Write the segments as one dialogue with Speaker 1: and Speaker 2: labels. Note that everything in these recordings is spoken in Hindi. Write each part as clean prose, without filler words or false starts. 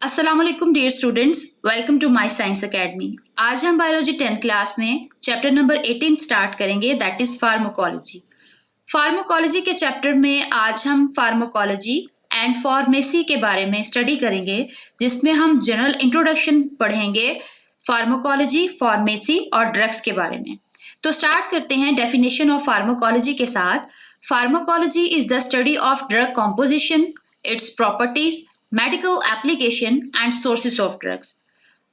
Speaker 1: अस्सलामुअलैकुम dear students, welcome to my science academy. आज हम बायोलॉजी 10th क्लास में चैप्टर नंबर 18 स्टार्ट करेंगे, दैट इज फार्माकोलॉजी। फार्माकोलॉजी के चैप्टर में आज हम फार्माकोलॉजी एंड फार्मेसी के बारे में स्टडी करेंगे, जिसमें हम जनरल इंट्रोडक्शन पढ़ेंगे फार्माकोलॉजी, फार्मेसी और ड्रग्स के बारे में। तो स्टार्ट करते हैं डेफिनेशन ऑफ फार्माकोलॉजी के साथ। Pharmacology is the study of drug composition, its properties, medical application and sources of drugs.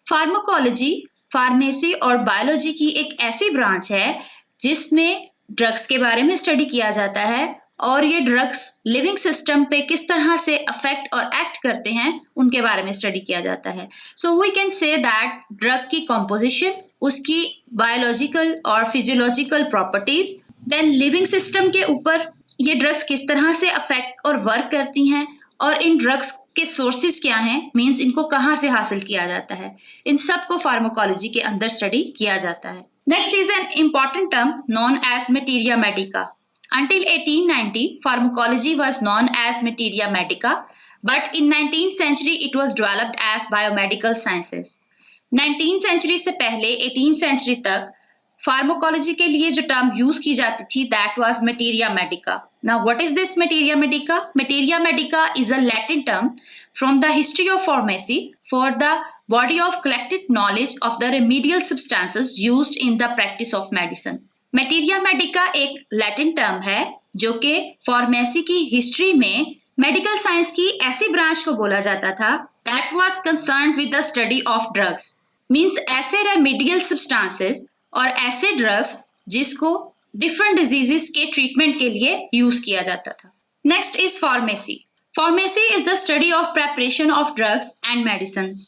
Speaker 1: Pharmacology pharmacy और बायोलॉजी की एक ऐसी ब्रांच है जिसमें ड्रग्स के बारे में स्टडी किया जाता है और ये ड्रग्स लिविंग सिस्टम पे किस तरह से अफेक्ट और एक्ट करते हैं उनके बारे में स्टडी किया जाता है। So we can say that drug की कॉम्पोजिशन, उसकी बायोलॉजिकल और physiological properties, then living system के ऊपर ये ड्रग्स किस तरह से अफेक्ट और वर्क करती हैं और इन ड्रग्स के सोर्सेज क्या हैं, मींस इनको कहाँ से हासिल किया जाता है, इन सब को फार्माकोलॉजी के अंदर स्टडी किया जाता है। Next is an important term known as materia medica. Until 1890, pharmacology was known as materia medica, but in 19th century it was developed as biomedical sciences. 19th century से पहले 18th century तक फार्माकोलॉजी के लिए जो टर्म यूज की जाती थी that was materia Medica. Now what is this materia Medica? Materia Medica is a Latin term from the history of pharmacy for the body of collected knowledge of the remedial substances used in the practice of medicine. Materia Medica एक लैटिन टर्म है जो कि फार्मेसी की हिस्ट्री में मेडिकल साइंस की ऐसी ब्रांच को बोला जाता था that was concerned with the study of drugs, means ऐसे रेमेडियल सब्सटेंसेस और ऐसे ड्रग्स जिसको डिफरेंट डिजीजेस के ट्रीटमेंट के लिए यूज किया जाता था। Next is pharmacy. Pharmacy is the study of preparation of drugs and medicines,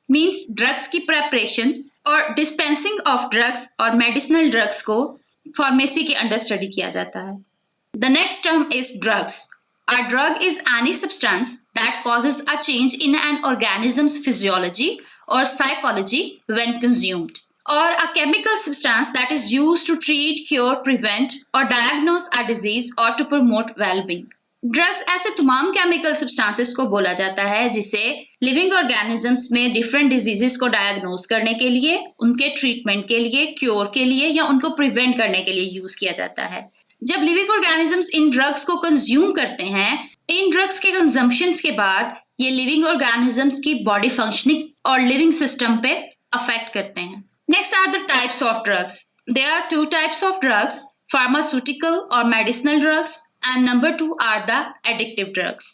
Speaker 1: means drugs की प्रेपरेशन और डिस्पेंसिंग ऑफ ड्रग्स और मेडिसिनल ड्रग्स को फार्मेसी के अंडर स्टडी किया जाता है। The next term is drugs. A drug is any substance that causes a change in an organism's physiology or psychology when consumed, or a chemical substance that is used to treat, cure, prevent or diagnose a disease or to promote well-being. Drugs ऐसे तमाम केमिकल सब्सटेंसेस को बोला जाता है जिसे लिविंग ऑर्गेनिजम्स में डिफरेंट डिजीजेस को डायग्नोज करने के लिए, उनके ट्रीटमेंट के लिए, क्योर के लिए या उनको प्रिवेंट करने के लिए यूज किया जाता है। जब लिविंग ऑर्गेनिजम्स इन ड्रग्स को कंज्यूम करते हैं, इन ड्रग्स के कंजम्पशन के बाद ये लिविंग ऑर्गेनिजम्स की बॉडी फंक्शनिंग और लिविंग सिस्टम पे अफेक्ट करते हैं। Next are the types of drugs. There are two types of drugs, pharmaceutical or medicinal drugs, and number 2 are the addictive drugs.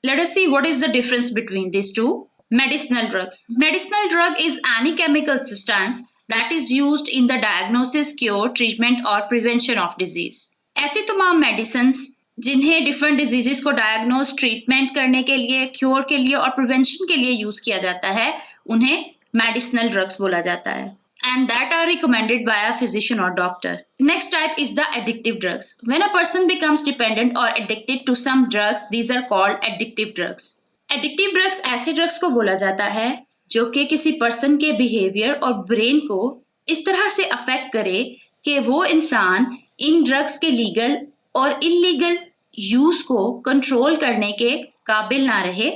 Speaker 1: Let us see what is the difference between these two. Medicinal drugs. Medicinal drug is any chemical substance that is used in the diagnosis, cure, treatment or prevention of disease. ऐसी तमाम medicines जिन्हें different diseases को diagnose, treatment करने के लिए, cure के लिए और prevention के लिए use किया जाता है, उन्हें medicinal drugs बोला जाता है, and that are recommended by a physician or doctor. Next type is the addictive drugs. When a person becomes dependent or addicted to some drugs, these are called addictive drugs. Addictive drugs ऐसे drugs को बोला जाता है जो कि किसी पर्सन के बिहेवियर और ब्रेन को इस तरह से अफेक्ट करे कि वो इंसान इन ड्रग्स के लीगल और इलीगल यूज को कंट्रोल करने के काबिल ना रहे,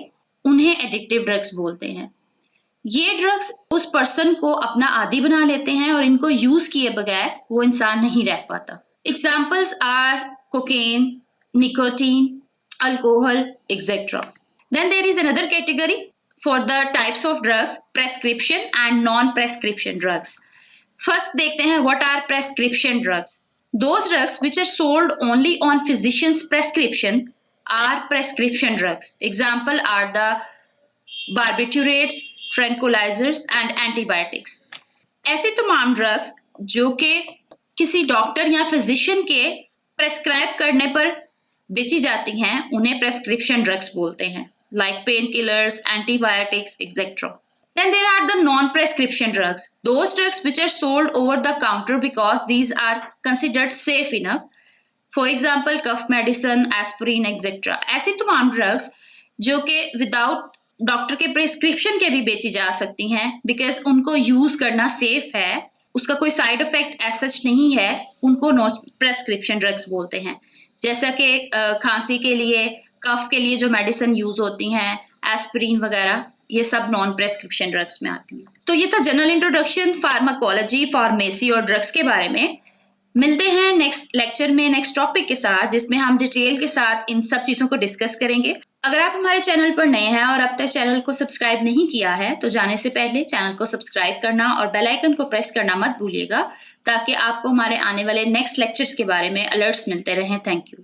Speaker 1: उन्हें एडिक्टिव ड्रग्स बोलते हैं। ये ड्रग्स उस पर्सन को अपना आदी बना लेते हैं और इनको यूज किए बगैर वो इंसान नहीं रह पाता। Examples are cocaine, nicotine, alcohol, etcetera. Then there is another category for the types of drugs, prescription and non prescription drugs. First देखते हैं what are prescription drugs. Those drugs which are sold only on physician's prescription are prescription drugs. Example are the barbiturates, tranquilizers and antibiotics. ऐसे तमाम ड्रग्स जो कि किसी डॉक्टर या फिजिशियन के प्रेस्क्राइब करने पर बेची जाती हैं उन्हें प्रेस्क्रिप्शन ड्रग्स बोलते हैं, like pain killers, antibiotics, etcetera. Then there are the non-prescription drugs. Those drugs which are sold over the counter because these are considered safe enough. For example, cough medicine, aspirin, etc. ऐसी तमाम ड्रग्स जो कि विदाउट डॉक्टर के प्रिस्क्रिप्शन के भी बेची जा सकती हैं बिकॉज उनको यूज करना सेफ है, उसका कोई साइड इफेक्ट एज सच नहीं है, उनको नो प्रेस्क्रिप्शन ड्रग्स बोलते हैं। जैसा कि खांसी के लिए कफ के लिए जो मेडिसिन यूज होती हैं, एस्पिरिन वगैरह, ये सब नॉन प्रेस्क्रिप्शन ड्रग्स में आती हैं। तो ये था जनरल इंट्रोडक्शन फार्माकोलॉजी, फार्मेसी और ड्रग्स के बारे में। मिलते हैं नेक्स्ट लेक्चर में नेक्स्ट टॉपिक के साथ, जिसमें हम डिटेल के साथ इन सब चीज़ों को डिस्कस करेंगे। अगर आप हमारे चैनल पर नए हैं और अब तक चैनल को सब्सक्राइब नहीं किया है तो जाने से पहले चैनल को सब्सक्राइब करना और बेल आइकन को प्रेस करना मत भूलिएगा, ताकि आपको हमारे आने वाले नेक्स्ट लेक्चर्स के बारे में अलर्ट्स मिलते रहें। Thank you.